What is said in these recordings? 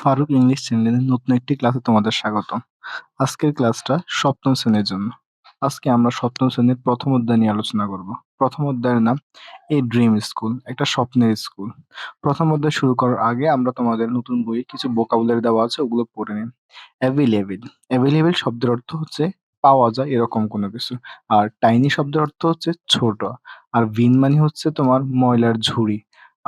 Faruk English চ্যানেলের নতুন একটি ক্লাসে তোমাদের স্বাগতম। আজকের ক্লাসটা সপ্তম শ্রেণীর জন্য। আজকে আমরা সপ্তম শ্রেণীর প্রথম অধ্যায় নিয়ে আলোচনা করব। প্রথম অধ্যায়ের নাম এ ড্রিম স্কুল, একটা স্বপ্নের স্কুল। প্রথম অধ্যায় শুরু করার আগে আমরা তোমাদের নতুন বইয়ে কিছু ভোকাবুলারি দেওয়া আছে, ওগুলো পড়ে নিন। অ্যাভেলেবেল, অ্যাভেলেবেল শব্দের অর্থ হচ্ছে পাওয়া যায় এরকম কোনো কিছু। আর টাইনি শব্দের অর্থ হচ্ছে ছোট। আর বিন মানে হচ্ছে তোমার ময়লার ঝুড়ি।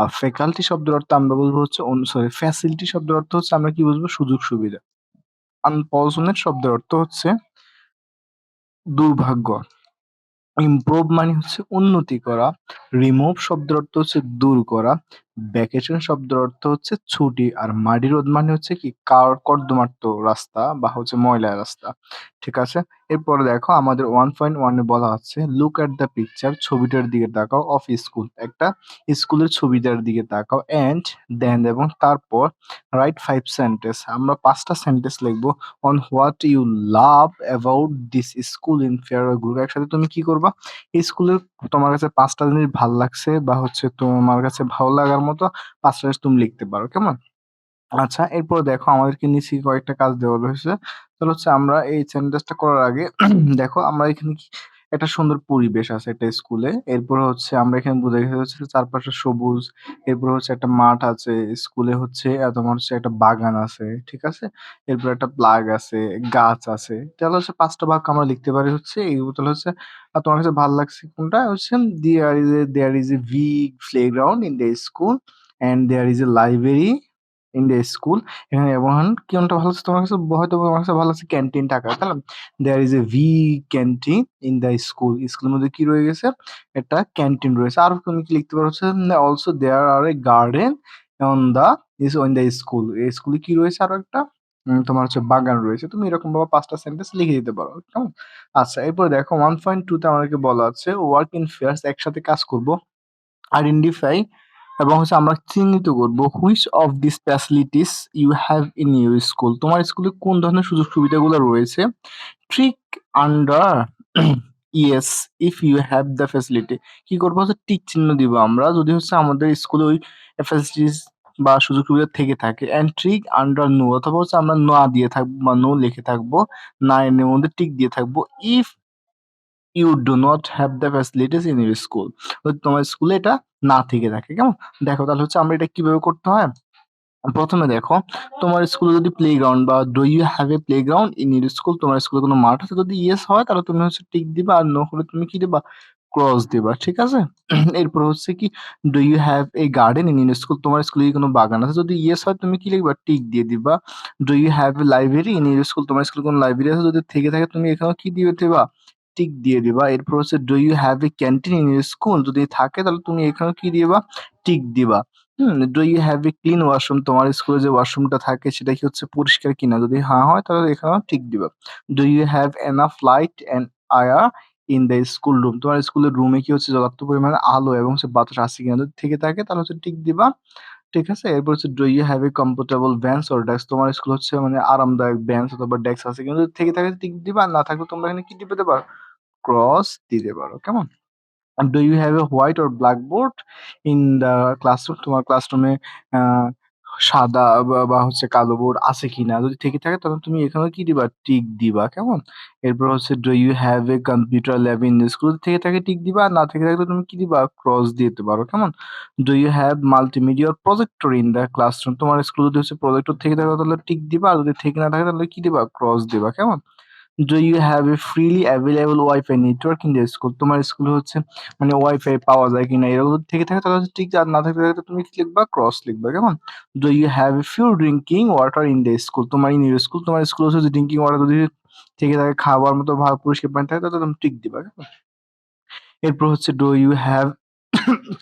আর ফ্যাকাল্টি শব্দের অর্থ আমরা বলবো হচ্ছে ফ্যাসিলিটি শব্দের অর্থ হচ্ছে আমরা কি বুঝবো সুযোগ সুবিধা। আনফরচুনেট শব্দের অর্থ হচ্ছে দুর্ভাগ্য। ইমপ্রুভ মানে হচ্ছে উন্নতি করা। রিমুভ শব্দের অর্থ হচ্ছে দূর করা। ভ্যাকেশন শব্দের অর্থ হচ্ছে ছুটি। আর মাডি রোড মানে হচ্ছে কি কর্দমাক্ত রাস্তা বা হচ্ছে ময়লা রাস্তা। ঠিক আছে। এরপরে দেখো আমাদের 1.1 এ বলা হচ্ছে লুক এট দ্য পিকচার, ছবিটার দিকে তাকাও, অফ স্কুল, একটা স্কুলের ছবিটার দিকে তাকাও, এন্ড দেন এবং তারপর রাইট 5 সেন্টেন্স, আমরা 5টা সেন্টেন্স লিখবো on what you love about this school in farewell group. একসাথে তুমি কি করবা, এই স্কুলের তোমার কাছে 5টা জিনিস ভাল লাগছে বা হচ্ছে তোমার কাছে ভালো লাগার মতো 5টা জিনিস তুমি লিখতে পারো, কেমন? আচ্ছা, এরপর দেখো আমাদেরকে নিচে কয়েকটা কাজ দেওয়া হয়েছে। তাহলে হচ্ছে আমরা এই সেন্টেন্সটা করার আগে দেখো আমরা এখানে একটা সুন্দর পরিবেশ আছে একটা স্কুলে। এরপর হচ্ছে আমরা এখানে দেখা যাচ্ছে যে চারপাশে সবুজ। এরপর হচ্ছে একটা মাঠ আছে স্কুলে, হচ্ছে তোমার হচ্ছে একটা বাগান আছে, ঠিক আছে। এরপর একটা প্লাগ আছে, গাছ আছে। তাহলে হচ্ছে 5টা বাক্য আমরা লিখতে পারি হচ্ছে এইগুলো। তাহলে হচ্ছে তোমার কাছে ভালো লাগছে কোনটা, হচ্ছে there is a big playground in the school and there is a library in the school. এখানে এবং কোনটা ভালো লাগছে তোমার কাছে, হয়তো আমার কাছে ভালো লাগছে ক্যান্টিন টাকা, তাহলে there is a V canteen in the school. স্কুলের মধ্যে কি রয়ে গেছে, একটা ক্যান্টিন রয়েছে। আর তুমি কি লিখতে পারো হচ্ছে also there are a garden on the in the school. এই স্কুলে কি রয়েছে আরো একটা তোমার হচ্ছে বাগান রয়েছে। তুমি এরকম ভাবে 5টা সেন্টেন্স লিখে দিতে পারো, কেমন? আচ্ছা, এরপর দেখো 1.2 তে আমাদেরকে বলা আছে ওয়ার্ক ইন ফেয়ার্স, একসাথে কাজ করব। আইডেন্টিফাই এবং হচ্ছে আমরা চিহ্নিত করব which of this facilities you have in your school, তোমার স্কুলে কোন ধরনের সুযোগ সুবিধাগুলো রয়েছে। Trick under yes if you have the facility, কি করবো হচ্ছে টিক চিহ্ন দিব আমরা যদি হচ্ছে আমাদের স্কুলে ওই ফ্যাসিলিটিস বা সুযোগ সুবিধা থেকে থাকে। অ্যান্ড ট্রিক আন্ডার নো, অথবা হচ্ছে আমরা না দিয়ে থাকবো বা নো লিখে থাকবো, না এর মধ্যে টিক দিয়ে থাকবো if you do not have the facilities in your school, তোমার স্কুলে এটা না থেকে থাকে, কেমন? দেখো তাহলে হচ্ছে আমরা এটা কিভাবে করতে হয়। প্রথমে দেখো তোমার স্কুলে যদি প্লেগ্রাউন্ড বা do you have a playground in your school, তোমার স্কুলে কোনো মাঠ আছে, যদি ইয়েস হয় তাহলে তুমি হচ্ছে টিক দিবা, আর নো হলে তুমি কি দিবা, ক্রস দিবা, ঠিক আছে। এরপর হচ্ছে কি do you have a garden in your school, তোমার স্কুলে কি কোনো বাগান আছে, যদি ইয়েস হয় তুমি কি লিখবা, টিক দিয়ে দিবা। Do you have a library in your school, তোমার স্কুলে কোনো লাইব্রেরি আছে, যদি থেকে থাকে তুমি এখানেও কি দিয়ে দিবা, টিক দিয়ে দিবা। এরপর হচ্ছে do you have a canteen in your school, যদি থাকে তাহলে তুমি এখানেও কি দিবা, টিক দিবা। Do you have a clean washroom, তোমার স্কুলে যে ওয়াশরুমটা থাকে সেটা কি হচ্ছে পরিষ্কার কিনা, যদি হ্যাঁ হয় তাহলে এখানেও টিক দিবা। Do you have enough light and air in the school room, তোমার স্কুলের রুমে কি হচ্ছে যথার্থ পরিমাণে আলো এবং হচ্ছে বাতাস আছে কিনা, যদি থেকে থাকে তাহলে হচ্ছে টিক দিবা, ঠিক আছে। এরপর হচ্ছে do you have a comfortable bench or desk, তোমার স্কুল হচ্ছে মানে আরামদায়ক বেঞ্চ অথবা ডেস্ক আছে কিনা, যদি থেকে থাকে টিক দিবা, আর না থাকলে তোমরা এখানে কি দিতে পারো, ক্রস দিতে পারো, কেমন? Do you have a white or black board in the classroom, তোমার ক্লাসরুমে সাদা বা হচ্ছে কালো বোর্ড আছে কিনা, যদি থেকে থাকে তাহলে তুমি এখানে কি দিবা, টিক দিবা, কেমন? এরপর হচ্ছে do you have a computer lab in school, থেকে থাকে টিক দিবা, আর না থেকে থাকলে তুমি কি দিবা, ক্রস দিতে পারো, কেমন? Do you have multimedia projector in the classroom, তোমার স্কুলে যদি হচ্ছে প্রজেক্টর থেকে থাকে তাহলে টিক দিবা, আর যদি থেকে না থাকে তাহলে কি দিবা, ক্রস দিবা, কেমন? Do you have a freely available wifi network in the school, তোমার স্কুলে হচ্ছে মানে ওয়াইফাই পাওয়া যায় কিনা, এরকম যদি থেকে থাকে তাহলে হচ্ছে ঠিক, আর না থাকলে তুমি কি লিখবা, ক্রস লিখবা, কেমন? Do you have a pure drinking water in the school, তোমার ইন ইউর স্কুল, তোমার স্কুল হচ্ছে ড্রিঙ্কিং ওয়াটার যদি থেকে থাকে, খাবার মতো ভালো পরিষ্কার পানি থাকে, তাহলে তুমি টিক দিবা, কেমন? এরপর হচ্ছে do you have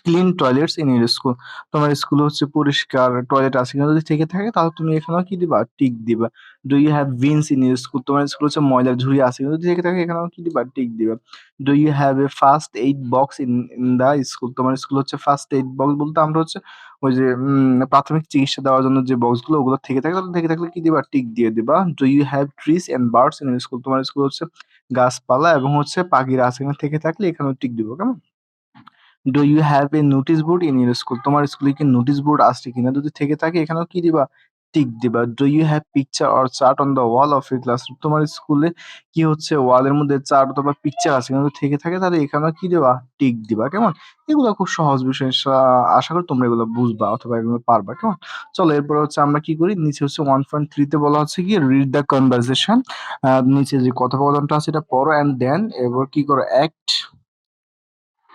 clean toilets in your school, তোমার স্কুলে হচ্ছে পরিষ্কার টয়লেট আছে কিনা, যদি থেকে থাকে তাহলে তুমি এখানেও কি দিবা, টিক দিবা। Do you have bins in your school, তোমার স্কুলে হচ্ছে ময়লার ঝুড়ি আছে কিনা, যদি থেকে থাকে এখানেও কি দিবা, টিক দিবা। Do you have a first aid box in in the school, তোমার স্কুল হচ্ছে ফার্স্ট এইড বক্স বলতে আমরা হচ্ছে ওই যে প্রাথমিক চিকিৎসা দেওয়ার জন্য যে বক্সগুলো ওগুলো থেকে থাকে, তাহলে থেকে থাকলে কি দিবা, টিক দিয়ে দিবা। Do you have trees and birds in your school, তোমার স্কুল হচ্ছে গাছপালা এবং হচ্ছে পাখিরা আছে কিনা, থেকে থাকলে এখানেও টিক দিব, কেমন? Do you have a notice board in your school, তোমার স্কুলে কি নোটিস বোর্ড আছে কিনা, যদি থেকে থাকে এখানেও কি দিবা, টিক দিবা। Do you have picture or chart on the wall of your classroom? তোমার স্কুলে কি হচ্ছে ওয়ালের মধ্যে চার্ট অথবা পিকচার আছে কিন্তু থেকে থাকে তাহলে এখানেও কি দিবা? টিক দিবা। কেমন? এগুলো খুব সহজ বিষয়। আশা করি তোমরা এগুলো বুঝবা অথবা এগুলো পারবা। কেমন? চলো এরপরে হচ্ছে আমরা কি করি? নিচে হচ্ছে 1.3 তে বলা হচ্ছে কি রিড দ্য কনভারসেশন। নিচে যে কথোপকথনটা আছে এটা পড়ো অ্যান্ড দেন এরপর কি করো? Act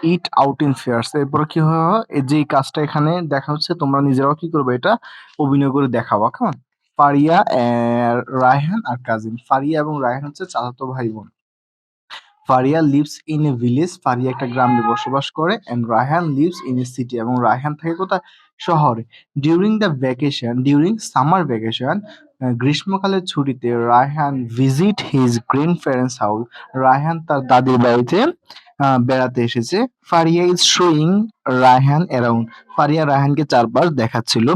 it out in pairs. এরপরে কি হয়? এই যে কাজটা এখানে দেখা হচ্ছে তোমরা নিজেরাও কি করবে? এটা অভিনয় করে দেখাবা। কেমন? ফারিয়া, রায়হান আর কাজিন। ফারিয়া এবং রায়হান হচ্ছে চাচাতো ভাই-বোন। Faria lives in a village. Faria একটা গ্রামে বসবাস করে and Raihan lives in a city এবং রায়হান থাকে কোথায়? শহরে। ডিউরিং সামার ভ্যাকেশন গ্রীষ্মকালের ছুটিতে Raihan visit his grandparents house. Raihan তার দাদির বাড়িতে বেড়াতে এসেছে। Faria is showing Raihan around. Faria রায়হানকে চারপাশ দেখাচ্ছিল।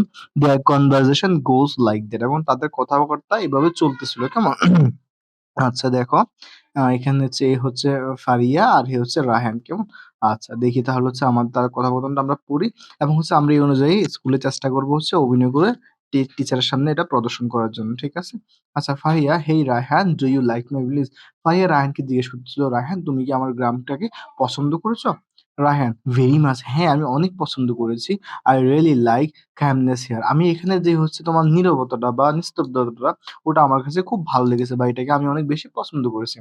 Their conversation goes like that এবং তাদের কথাবার্তা এভাবে চলতেছিল। কেমন? আচ্ছা দেখো, এখানে হচ্ছে এ হচ্ছে ফারিয়া আর এ হচ্ছে রায়হান। কেমন? আচ্ছা দেখি তাহলে হচ্ছে আমার তার কথোপকথনটা আমরা পড়ি এবং হচ্ছে আমরা এই অনুযায়ী স্কুলে চেষ্টা করব হচ্ছে অভিনয় করে টিচারের সামনে এটা প্রদর্শন করার জন্য। ঠিক আছে? আচ্ছা Faria, "hey Raihan, do you like my village?" Faria রায়হানকে জিজ্ঞেস করতেছিল, "রায়হান তুমি কি আমার গ্রামটাকে পছন্দ করেছো?" রায়হান, "ভেরি মাচ" হ্যাঁ, আমি অনেক পছন্দ করেছি। "I really like calmness here" আমি এখানে যে হচ্ছে তোমার নীরবতাটা বা নিস্তব্ধতাটা ওটা আমার কাছে খুব ভালো লেগেছে বা এটাকে আমি অনেক বেশি পছন্দ করেছি।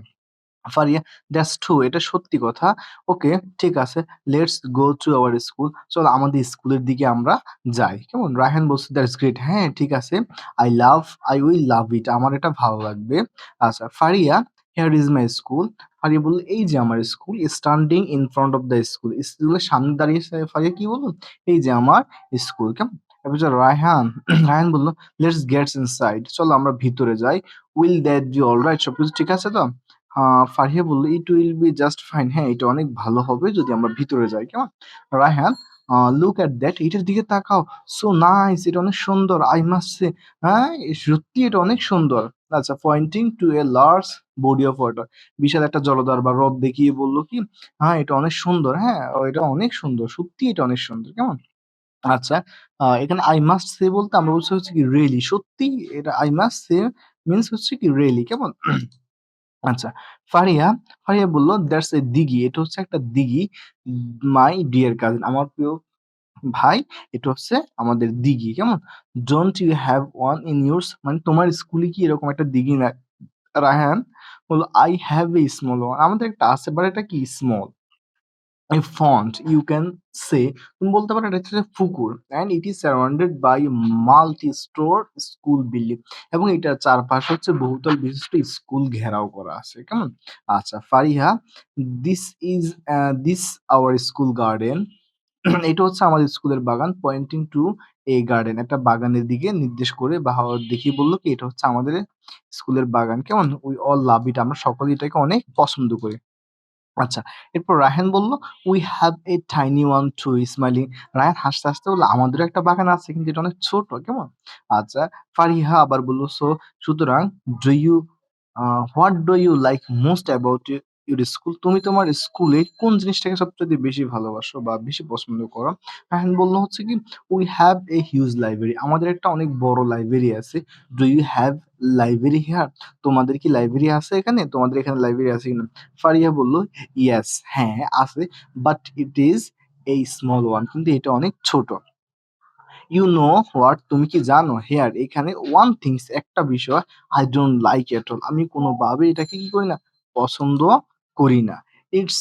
ফারিয়া, দ্যাটস ট্রু এটা সত্যি কথা। ওকে, ঠিক আছে। Let's go to our school. চলো আমাদের স্কুলের দিকে আমরা যাই। কেমন? রায়হান বলছে, দ্যাটস গ্রেট। হ্যাঁ, ঠিক আছে। আই উইল লাভ ইট। আমার এটা ভালো লাগবে। আচ্ছা, Faria, here is my school. Faria বলল, এই যে আমার school. Standing in front of the school. স্কুলের সামনে দাঁড়িয়ে ফারিয়া কি বলল? এই যে আমার স্কুল। কেমন? এরপর হচ্ছে রায়হান, রায়হান বলল, লেটস গেটস ইনসাইড। চলো আমরা ভিতরে যাই। Will that be alright? সবকিছু ঠিক আছে তো? ফারিয়া বলল, "it will be just fine." হ্যাঁ, এটা অনেক ভালো হবে যদি আমরা ভিতরে যাই। কেমন? Raihan, "look at that." এটার দিকে তাকাও। সো নাইস এটা অনেক সুন্দর। আই মাস্ট সে হ্যাঁ, সত্যি এটা অনেক সুন্দর। আচ্ছা, pointing to a large body of water. বিশাল একটা জলধার বা হ্রদ দেখিয়ে বলল কি, "হ্যাঁ, এটা অনেক সুন্দর। হ্যাঁ, এটা অনেক সুন্দর। সত্যিই এটা অনেক সুন্দর।" কেমন? আচ্ছা, এখানে I must say বলতে আমরা বুঝছি হচ্ছে কি রিয়েলি সত্যিই এটা I must say মিনস হচ্ছে কি রিয়েলি কেমন? আচ্ছা, ফারিয়া, ফারিয়া বলল, "দ্যাটস এ দিঘি।" এটা হচ্ছে একটা দিঘি। মাই ডিয়ার কাজিন আমার প্রিয় ভাই, এটা হচ্ছে আমাদের দিঘি। কেমন? "Don't you have one in yours?" মানে তোমার স্কুলে কি এরকম একটা দিঘি না? রায়হান বলল, "I have a small one." আমাদের একটা আছে বাট এটা কি small. a font you can say তুমি বলতে পারো এটা হচ্ছে পুকুর and it is surrounded by multi-story school building এবং এটার চারপাশে হচ্ছে বহুতল বিশিষ্ট স্কুল ঘেরাও করা আছে কেমন আচ্ছা Fariha this is this our school garden এটা হচ্ছে আমাদের স্কুলের বাগান পয়েন্টিং টু a garden একটা বাগানের দিকে নির্দেশ করে বা দেখিয়ে বলল কি এটা হচ্ছে আমাদের স্কুলের বাগান কেমন we all love it আমরা সকলে এটাকে অনেক পছন্দ করি আচ্ছা। এরপর রায়হান বলল, "We have a tiny one too" smiling Raihan হাসতে, হাসতে বলল, "আমাদেরও একটা বাগান আছে কিন্তু এটা অনেক ছোট।" কেমন? আচ্ছা। ফারিহা আবার বলল, সুতরাং do you what do you like most about your school?" তুমি তোমার স্কুলে কোন জিনিসটাকে সবচাইতে বেশি ভালোবাসো বা বেশি পছন্দ করো? রায়হান বলল হচ্ছে কি, "We have a huge library" আমাদের একটা অনেক বড় লাইব্রেরি আছে। "Do you have library here?" তোমাদের কি লাইব্রেরি আছে এখানে? তোমাদের এখানে লাইব্রেরি আছে কিনা? ফারিয়া বলল, "ইয়েস, হ্যাঁ আছে। But it is a small one" কিন্তু এটা অনেক ছোট। "ইউ নো হোয়াট" তুমি কি জানো? হেয়ার এখানে ওয়ান থিংস একটা বিষয় I don't like at all আমি কোনোভাবেই এটাকে কি করি না? পছন্দ করি না। It's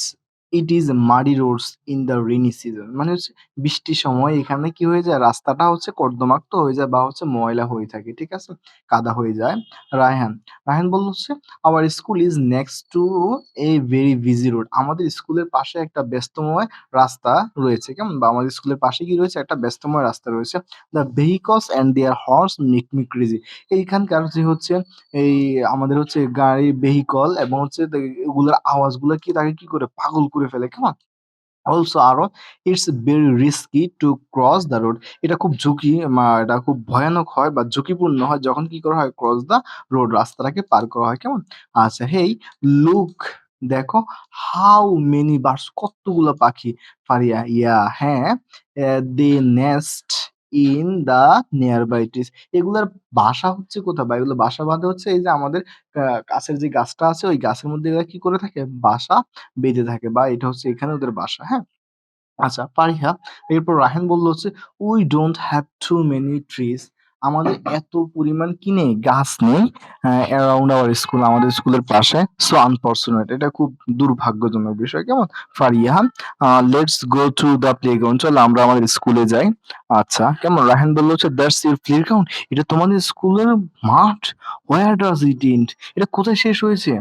it is muddy Rhodes in the rainy season মানে হচ্ছে বৃষ্টির সময় এখানে কি হয়ে যায়? রাস্তাটা হচ্ছে কর্দমাক্ত হয়ে যায় বা হচ্ছে ময়লা হয়ে থাকে। ঠিক আছে? কাদা হয়ে যায়। রায়হান, রায়হান বলল হচ্ছে, "our school is next to a very busy road" আমাদের স্কুলের পাশে একটা ব্যস্তময় রাস্তা রয়েছে। কেমন? বা আমাদের স্কুলের পাশে কি রয়েছে? একটা ব্যস্তময় রাস্তা রয়েছে। "The vehicles and their horns make me crazy" এইখানকার যে হচ্ছে এই আমাদের হচ্ছে গাড়ি ভেহিকল এবং হচ্ছে এগুলোর আওয়াজগুলা কি তাকে কি করে? পাগল করে ফেলে। কেমন? অলসো আরো it's very risky to cross the road এটা খুব ঝুঁকি এটা খুব ভয়ানক হয় বা ঝুঁকিপূর্ণ হয় যখন কি করা হয় ক্রস দ্য রোড রাস্তাটাকে পার করা হয় কেমন আচ্ছা হেই লুক দেখো হাউ মেনি বার্ডস কতগুলো পাখি ফারিয়া ইয়া হ্যাঁ they nest in the nearby trees. এগুলার বাসা হচ্ছে কোথায় বা এগুলো বাসা বাঁধে হচ্ছে এই যে আমাদের কাছের যে গাছটা আছে ওই গাছের মধ্যে এরা কি করে থাকে? বাসা বেঁধে থাকে বা এটা হচ্ছে এখানে ওদের বাসা, হ্যাঁ? আচ্ছা ফারিহা এরপর রায়হান বলল হচ্ছে, "We don't have too many trees" আমাদের এত পরিমাণ কি নেই? গাছ নেই around our school আমাদের স্কুলের পাশে। So unfortunate এটা খুব দুর্ভাগ্যজনক বিষয়। কেমন? Fariha "Let's go to the playground" চলো আমরা আমাদের স্কুলে যাই। আচ্ছা কেমন? রায়হান বলল হচ্ছে, "That's your playground" এটা তোমাদের স্কুলের মাঠ? Where does it end? এটা কোথায় শেষ হয়েছে?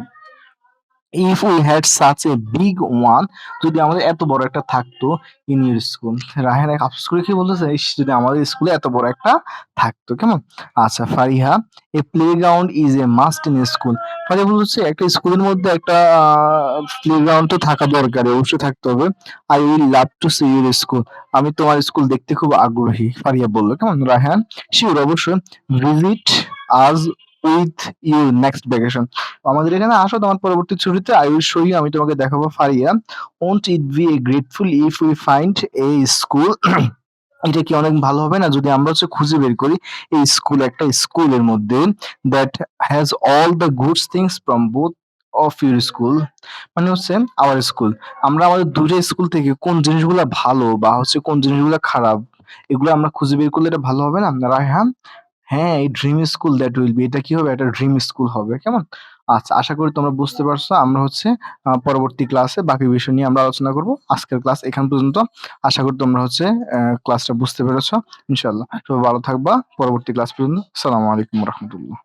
If we had such a big one যদি আমাদের এত বড় একটা থাকতো ইন ইউর স্কুল রায়হান এক আফসোস করে কি বলতেছে ইস যদি আমাদের স্কুলে এত বড় একটা থাকতো কেমন আচ্ছা Fariha a play ground is a must in school Fariha বলছে একটা স্কুলের মধ্যে একটা প্লে গ্রাউন্ড তো থাকা দরকার অবশ্যই থাকতে হবে I will love to see your school আমি তোমার স্কুল দেখতে খুব আগ্রহী ফারিহা বললো কেমন রায়হান শিওর অবশ্যই ভিজিট আজ উইথ ইউ নেক্সট ভ্যাকেশন আমাদের এখানে আসো তোমার পরবর্তী ছুটিতে আই উইল শো ইউ আমি তোমাকে দেখাবো Faria won't it B A grateful if we find a school এটা কি অনেক ভালো হবে না যদি আমরা হচ্ছে খুঁজে বের করি এই স্কুল একটা স্কুলের মধ্যে that has all the good things from both of your school মানে হচ্ছে আওয়ার স্কুল আমরা আমাদের দুটো স্কুল থেকে কোন জিনিসগুলো ভালো বা হচ্ছে কোন জিনিসগুলো খারাপ এগুলো আমরা খুঁজে বের করলে এটা ভালো হবে না রায়হান হ্যাঁ, এই dream school that will be এটা কি হবে? একটা ড্রিম স্কুল হবে। কেমন? আচ্ছা, আশা করি তোমরা বুঝতে পারছো। আমরা হচ্ছে পরবর্তী ক্লাসে বাকি বিষয় নিয়ে আমরা আলোচনা করব। আজকের ক্লাস এখান পর্যন্ত। আশা করি তোমরা হচ্ছে ক্লাসটা বুঝতে পেরেছো। ইনশাআল্লাহ। সবাই ভালো থাকবা। পরবর্তী ক্লাস পর্যন্ত। আসসালামু আলাইকুম ওয়া রাহমাতুল্লাহ।